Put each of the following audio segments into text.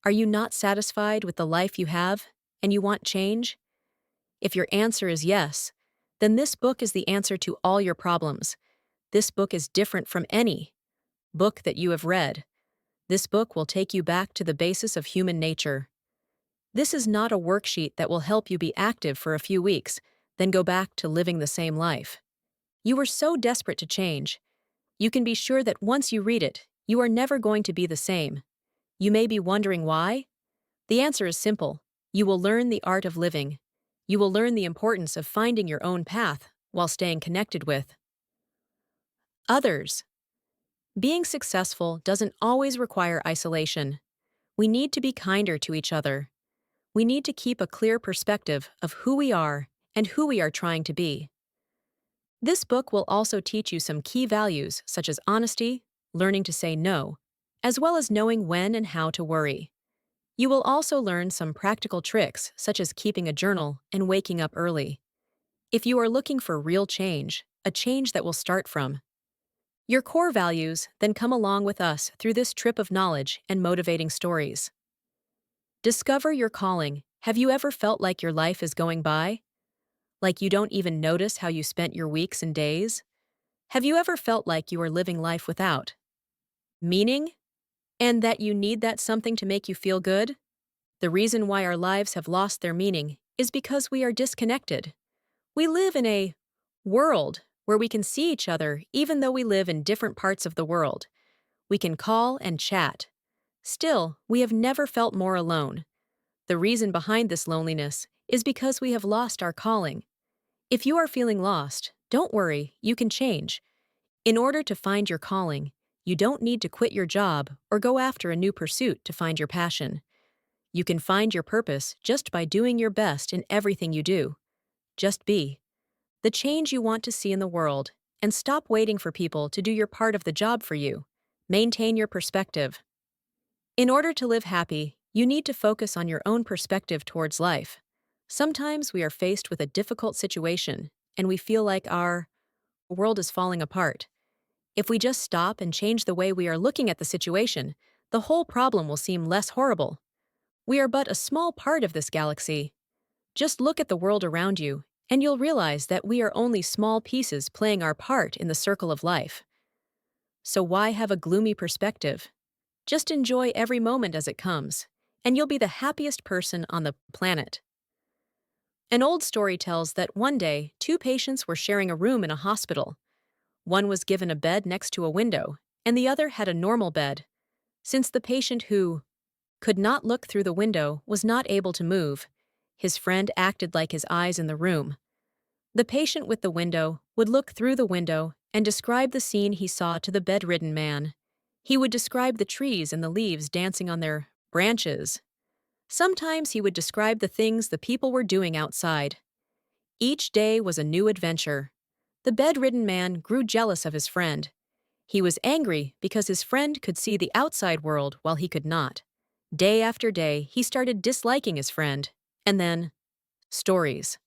Are you not satisfied with the life you have and you want change? If your answer is yes, then this book is the answer to all your problems. This book is different from any book that you have read. This book will take you back to the basis of human nature. This is not a worksheet that will help you be active for a few weeks, then go back to living the same life. You are so desperate to change. You can be sure that once you read it, you are never going to be the same. You may be wondering why? The answer is simple. You will learn the art of living. You will learn the importance of finding your own path while staying connected with others. Being successful doesn't always require isolation. We need to be kinder to each other. We need to keep a clear perspective of who we are and who we are trying to be. This book will also teach you some key values such as honesty, learning to say no, as well as knowing when and how to worry. You will also learn some practical tricks such as keeping a journal and waking up early. If you are looking for real change, a change that will start from your core values, then come along with us through this trip of knowledge and motivating stories. Discover your calling. Have you ever felt like your life is going by? Like you don't even notice how you spent your weeks and days? Have you ever felt like you are living life without meaning? And that you need that something to make you feel good? The reason why our lives have lost their meaning is because we are disconnected. We live in a world where we can see each other even though we live in different parts of the world. We can call and chat. Still, we have never felt more alone. The reason behind this loneliness is because we have lost our calling. If you are feeling lost, don't worry, you can change. In order to find your calling, you don't need to quit your job or go after a new pursuit to find your passion. You can find your purpose just by doing your best in everything you do. Just be the change you want to see in the world, and stop waiting for people to do your part of the job for you. Maintain your perspective. In order to live happy, you need to focus on your own perspective towards life. Sometimes we are faced with a difficult situation, and we feel like our world is falling apart. If we just stop and change the way we are looking at the situation, the whole problem will seem less horrible. We are but a small part of this galaxy. Just look at the world around you, and you'll realize that we are only small pieces playing our part in the circle of life. So why have a gloomy perspective? Just enjoy every moment as it comes, and you'll be the happiest person on the planet. An old story tells that one day, two patients were sharing a room in a hospital. One was given a bed next to a window, and the other had a normal bed. Since the patient who could not look through the window was not able to move, his friend acted like his eyes in the room. The patient with the window would look through the window and describe the scene he saw to the bedridden man. He would describe the trees and the leaves dancing on their branches. Sometimes he would describe the things the people were doing outside. Each day was a new adventure. The bedridden man grew jealous of his friend. He was angry because his friend could see the outside world while he could not. Day after day, he started disliking his friend. And then, stories.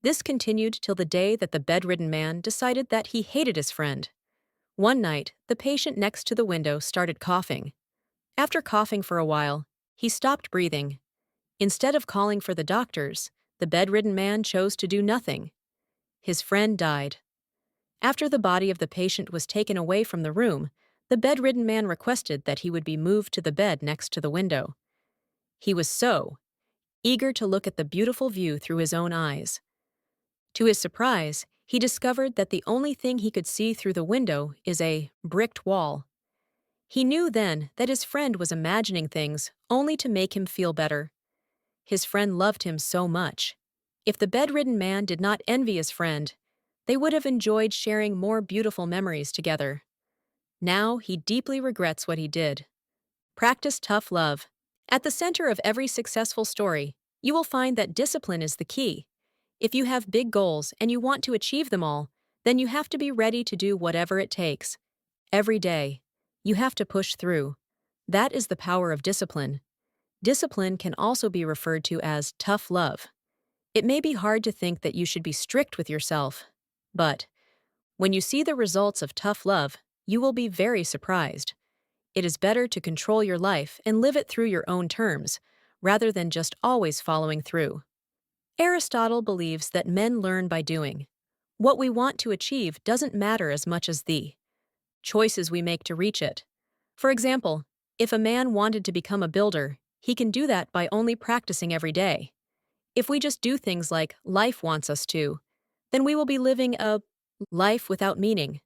This continued till the day that the bedridden man decided that he hated his friend. One night, the patient next to the window started coughing. After coughing for a while, he stopped breathing. Instead of calling for the doctors, the bedridden man chose to do nothing. His friend died. After the body of the patient was taken away from the room, the bedridden man requested that he would be moved to the bed next to the window. He was so eager to look at the beautiful view through his own eyes. To his surprise, he discovered that the only thing he could see through the window is a bricked wall. He knew then that his friend was imagining things only to make him feel better. His friend loved him so much. If the bedridden man did not envy his friend, they would have enjoyed sharing more beautiful memories together. Now he deeply regrets what he did. Practice tough love. At the center of every successful story, you will find that discipline is the key. If you have big goals and you want to achieve them all, then you have to be ready to do whatever it takes. Every day, you have to push through. That is the power of discipline. Discipline can also be referred to as tough love. It may be hard to think that you should be strict with yourself, but when you see the results of tough love, you will be very surprised. It is better to control your life and live it through your own terms, rather than just always following through. Aristotle believes that men learn by doing. What we want to achieve doesn't matter as much as the choices we make to reach it. For example, if a man wanted to become a builder, he can do that by only practicing every day. If we just do things like life wants us to, then we will be living a life without meaning.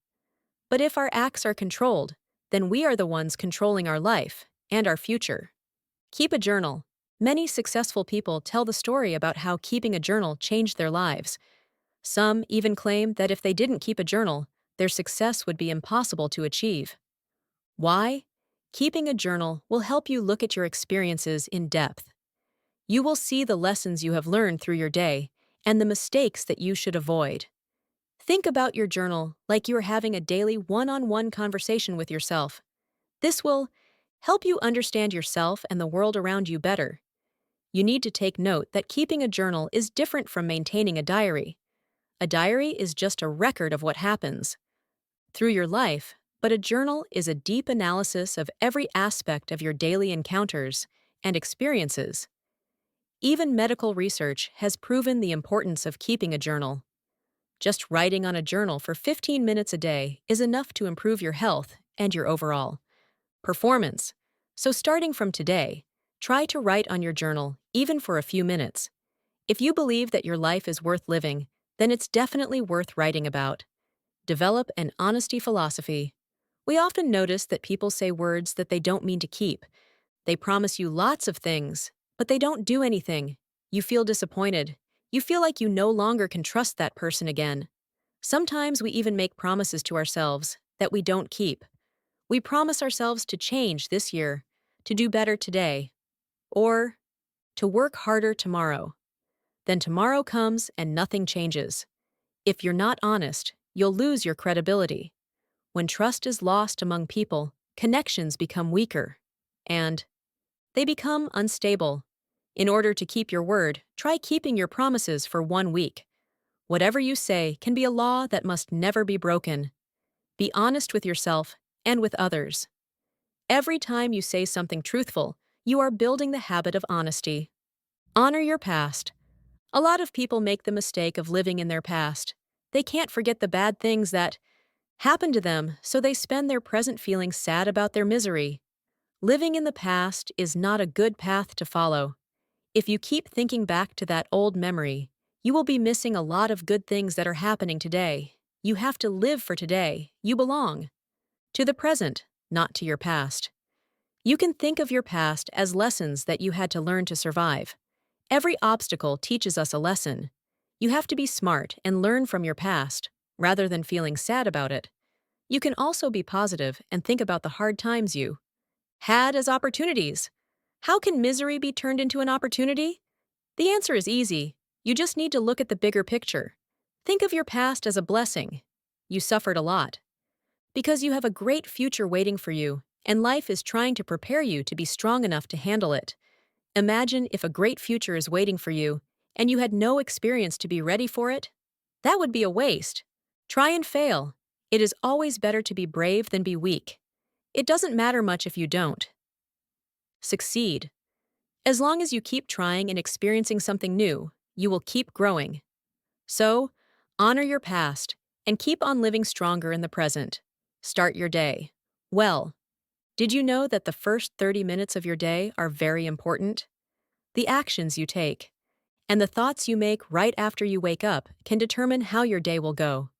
But if our acts are controlled, then we are the ones controlling our life and our future. Keep a journal. Many successful people tell the story about how keeping a journal changed their lives. Some even claim that if they didn't keep a journal, their success would be impossible to achieve. Why? Keeping a journal will help you look at your experiences in depth. You will see the lessons you have learned through your day and the mistakes that you should avoid. Think about your journal like you are having a daily one-on-one conversation with yourself. This will help you understand yourself and the world around you better. You need to take note that keeping a journal is different from maintaining a diary. A diary is just a record of what happens through your life, but a journal is a deep analysis of every aspect of your daily encounters and experiences. Even medical research has proven the importance of keeping a journal. Just writing on a journal for 15 minutes a day is enough to improve your health and your overall performance. So starting from today, try to write on your journal even for a few minutes. If you believe that your life is worth living, then it's definitely worth writing about. Develop an honesty philosophy. We often notice that people say words that they don't mean to keep. They promise you lots of things, but they don't do anything. You feel disappointed. You feel like you no longer can trust that person again. Sometimes we even make promises to ourselves that we don't keep. We promise ourselves to change this year, to do better today, or to work harder tomorrow. Then tomorrow comes and nothing changes. If you're not honest, you'll lose your credibility. When trust is lost among people, connections become weaker, and they become unstable. In order to keep your word, try keeping your promises for 1 week. Whatever you say can be a law that must never be broken. Be honest with yourself and with others. Every time you say something truthful, you are building the habit of honesty. Honor your past. A lot of people make the mistake of living in their past. They can't forget the bad things that happened to them, so they spend their present feeling sad about their misery. Living in the past is not a good path to follow. If you keep thinking back to that old memory, you will be missing a lot of good things that are happening today. You have to live for today. You belong to the present, not to your past. You can think of your past as lessons that you had to learn to survive. Every obstacle teaches us a lesson. You have to be smart and learn from your past, rather than feeling sad about it. You can also be positive and think about the hard times you had as opportunities. How can misery be turned into an opportunity? The answer is easy. You just need to look at the bigger picture. Think of your past as a blessing. You suffered a lot. Because you have a great future waiting for you, and life is trying to prepare you to be strong enough to handle it. Imagine if a great future is waiting for you, and you had no experience to be ready for it. That would be a waste. Try and fail. It is always better to be brave than be weak. It doesn't matter much if you don't succeed. As long as you keep trying and experiencing something new, you will keep growing. So, honor your past and keep on living stronger in the present. Start your day well. Did you know that the first 30 minutes of your day are very important? The actions you take and the thoughts you make right after you wake up can determine how your day will go.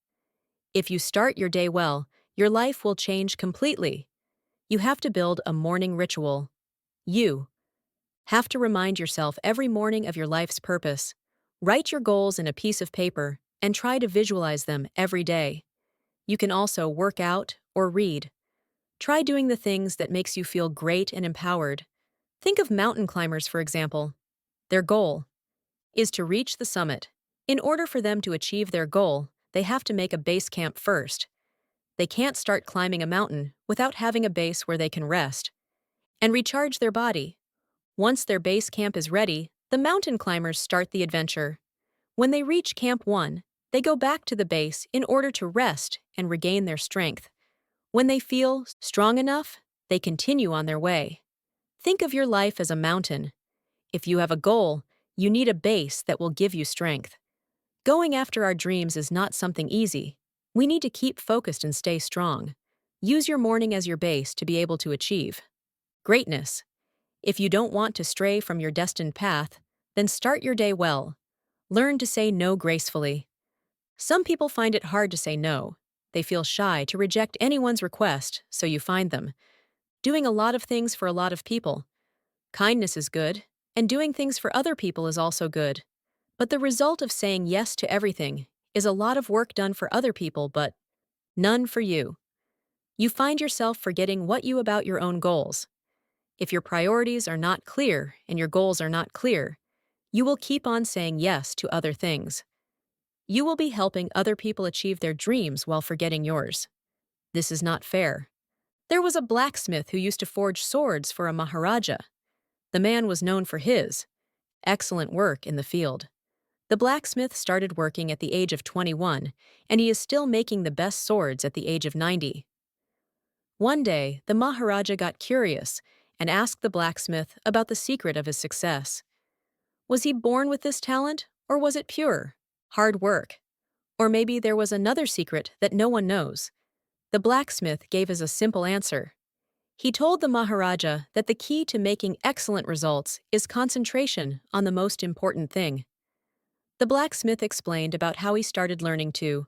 If you start your day well, your life will change completely. You have to build a morning ritual. You have to remind yourself every morning of your life's purpose. Write your goals in a piece of paper and try to visualize them every day. You can also work out or read. Try doing the things that makes you feel great and empowered. Think of mountain climbers, for example. Their goal is to reach the summit. In order for them to achieve their goal, they have to make a base camp first. They can't start climbing a mountain without having a base where they can rest and recharge their body. Once their base camp is ready, the mountain climbers start the adventure. When they reach Camp 1, they go back to the base in order to rest and regain their strength. When they feel strong enough, They continue on their way. Think of your life as a mountain. If you have a goal, you need a base that will give you strength. Going after our dreams is not something easy. We need to keep focused and stay strong. Use your morning as your base to be able to achieve greatness. If you don't want to stray from your destined path, then start your day well. Learn to say no gracefully. Some people find it hard to say no. They feel shy to reject anyone's request, so you find them doing a lot of things for a lot of people. Kindness is good, and doing things for other people is also good. But the result of saying yes to everything is a lot of work done for other people, but none for you. You find yourself forgetting what you about your own goals. If your priorities are not clear and your goals are not clear, you will keep on saying yes to other things. You will be helping other people achieve their dreams while forgetting yours. This is not fair. There was a blacksmith who used to forge swords for a Maharaja. The man was known for his excellent work in the field. The blacksmith started working at the age of 21, and he is still making the best swords at the age of 90. One day, the Maharaja got curious and asked the blacksmith about the secret of his success. Was he born with this talent, or was it pure hard work? Or maybe there was another secret that no one knows. The blacksmith gave us a simple answer. He told the Maharaja that the key to making excellent results is concentration on the most important thing. The blacksmith explained about how he started learning to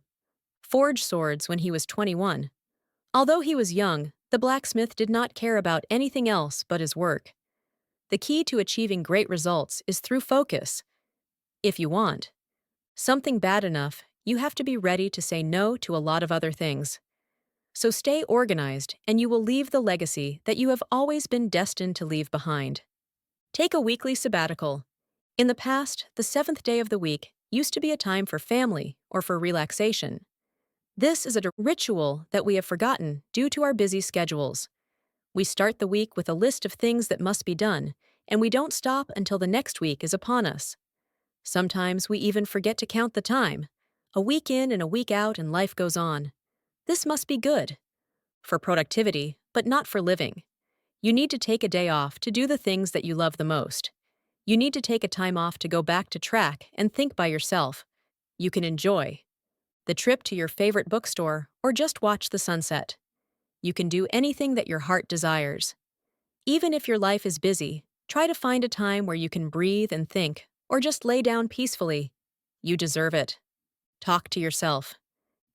forge swords when he was 21. Although he was young, the blacksmith did not care about anything else but his work. The key to achieving great results is through focus. If you want something bad enough, you have to be ready to say no to a lot of other things. So stay organized, and you will leave the legacy that you have always been destined to leave behind. Take a weekly sabbatical. In the past, the seventh day of the week used to be a time for family or for relaxation. This is a ritual that we have forgotten due to our busy schedules. We start the week with a list of things that must be done, and we don't stop until the next week is upon us. Sometimes we even forget to count the time. A week in and a week out, and life goes on. This must be good for productivity, but not for living. You need to take a day off to do the things that you love the most. You need to take a time off to go back to track and think by yourself. You can enjoy the trip to your favorite bookstore or just watch the sunset. You can do anything that your heart desires. Even if your life is busy, try to find a time where you can breathe and think, or just lay down peacefully. You deserve it. Talk to yourself.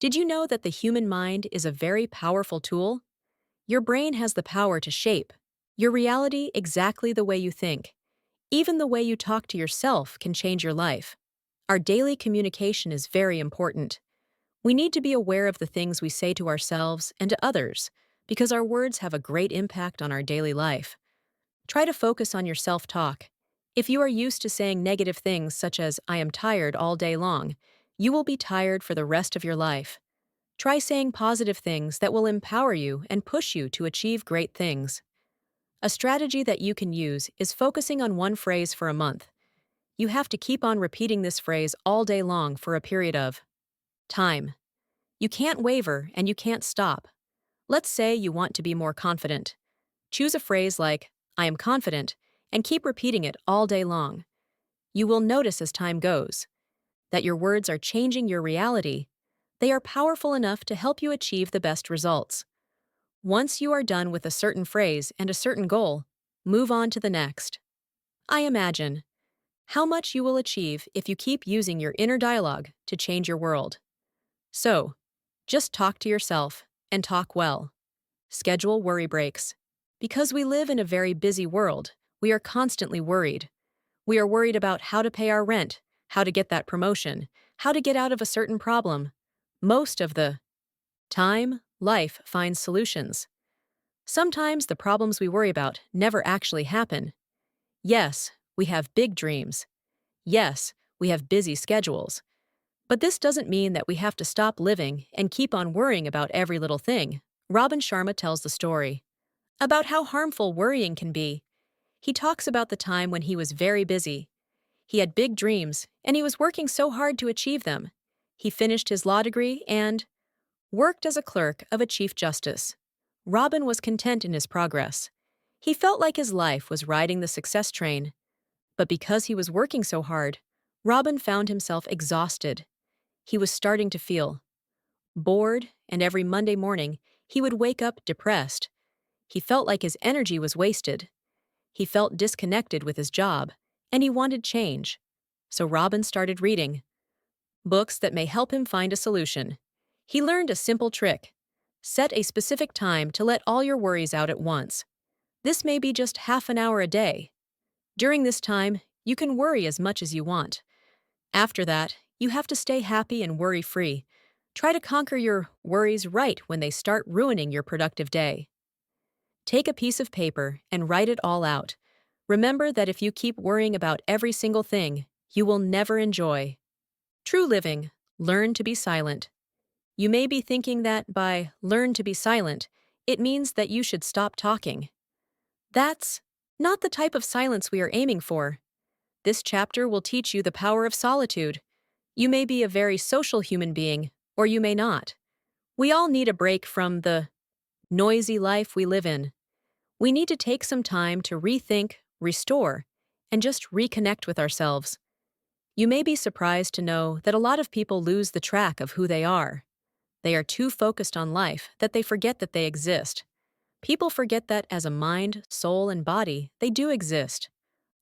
Did you know that the human mind is a very powerful tool? Your brain has the power to shape your reality exactly the way you think. Even the way you talk to yourself can change your life. Our daily communication is very important. We need to be aware of the things we say to ourselves and to others, because our words have a great impact on our daily life. Try to focus on your self-talk. If you are used to saying negative things such as, "I am tired" all day long, you will be tired for the rest of your life. Try saying positive things that will empower you and push you to achieve great things. A strategy that you can use is focusing on one phrase for a month. You have to keep on repeating this phrase all day long for a period of time. You can't waver and you can't stop. Let's say you want to be more confident. Choose a phrase like, "I am confident," and keep repeating it all day long. You will notice as time goes that your words are changing your reality. They are powerful enough to help you achieve the best results. Once you are done with a certain phrase and a certain goal, move on to the next. I imagine how much you will achieve if you keep using your inner dialogue to change your world. So, just talk to yourself and talk well. Schedule worry breaks. Because we live in a very busy world, we are constantly worried. We are worried about how to pay our rent, how to get that promotion, how to get out of a certain problem. Most of the time, life finds solutions. Sometimes the problems we worry about never actually happen. Yes, we have big dreams. Yes, we have busy schedules. But this doesn't mean that we have to stop living and keep on worrying about every little thing. Robin Sharma tells the story about how harmful worrying can be. He talks about the time when he was very busy. He had big dreams, and he was working so hard to achieve them. He finished his law degree and worked as a clerk of a chief justice. Robin was content in his progress. He felt like his life was riding the success train. But because he was working so hard, Robin found himself exhausted. He was starting to feel bored, and every Monday morning, he would wake up depressed. He felt like his energy was wasted. He felt disconnected with his job, and he wanted change. So Robin started reading books that may help him find a solution. He learned a simple trick. Set a specific time to let all your worries out at once. This may be just half an hour a day. During this time, you can worry as much as you want. After that, you have to stay happy and worry-free. Try to conquer your worries right when they start ruining your productive day. Take a piece of paper and write it all out. Remember that if you keep worrying about every single thing, you will never enjoy true living. Learn to be silent. You may be thinking that by learn to be silent, it means that you should stop talking. That's not the type of silence we are aiming for. This chapter will teach you the power of solitude. You may be a very social human being, or you may not. We all need a break from the noisy life we live in. We need to take some time to rethink, restore, and just reconnect with ourselves. You may be surprised to know that a lot of people lose the track of who they are. They are too focused on life that they forget that they exist. People forget that as a mind, soul, and body, they do exist.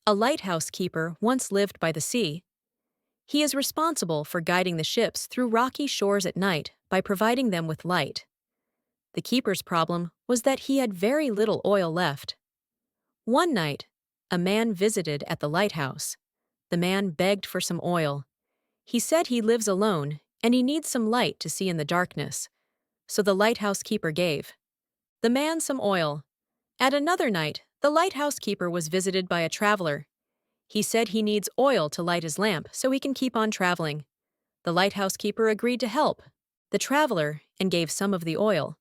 A lighthouse keeper once lived by the sea. He is responsible for guiding the ships through rocky shores at night by providing them with light. The keeper's problem was that he had very little oil left. One night, a man visited at the lighthouse. The man begged for some oil. He said he lives alone and he needs some light to see in the darkness. So the lighthouse keeper gave the man some oil. At another night, the lighthouse keeper was visited by a traveler. He said he needs oil to light his lamp so he can keep on traveling. The lighthouse keeper agreed to help the traveler and gave some of the oil.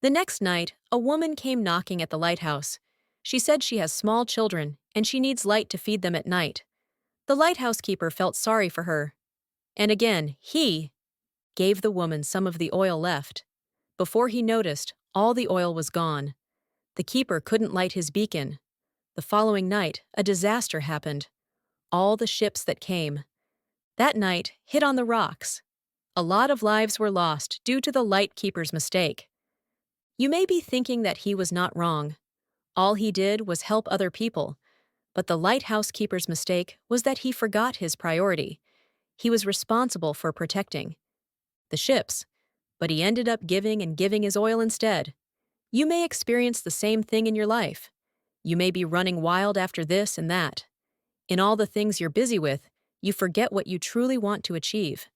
The next night, a woman came knocking at the lighthouse. She said she has small children and she needs light to feed them at night. The lighthouse keeper felt sorry for her. And again, he gave the woman some of the oil left. Before he noticed, all the oil was gone. The keeper couldn't light his beacon. The following night, a disaster happened. All the ships that came that night hit on the rocks. A lot of lives were lost due to the light keeper's mistake. You may be thinking that he was not wrong. All he did was help other people. But the lighthouse keeper's mistake was that he forgot his priority. He was responsible for protecting the ships, but he ended up giving and giving his oil instead. You may experience the same thing in your life. You may be running wild after this and that. In all the things you're busy with, you forget what you truly want to achieve.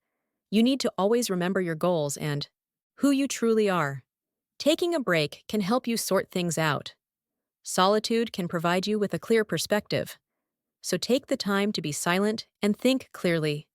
You need to always remember your goals and who you truly are. Taking a break can help you sort things out. Solitude can provide you with a clear perspective. So take the time to be silent and think clearly.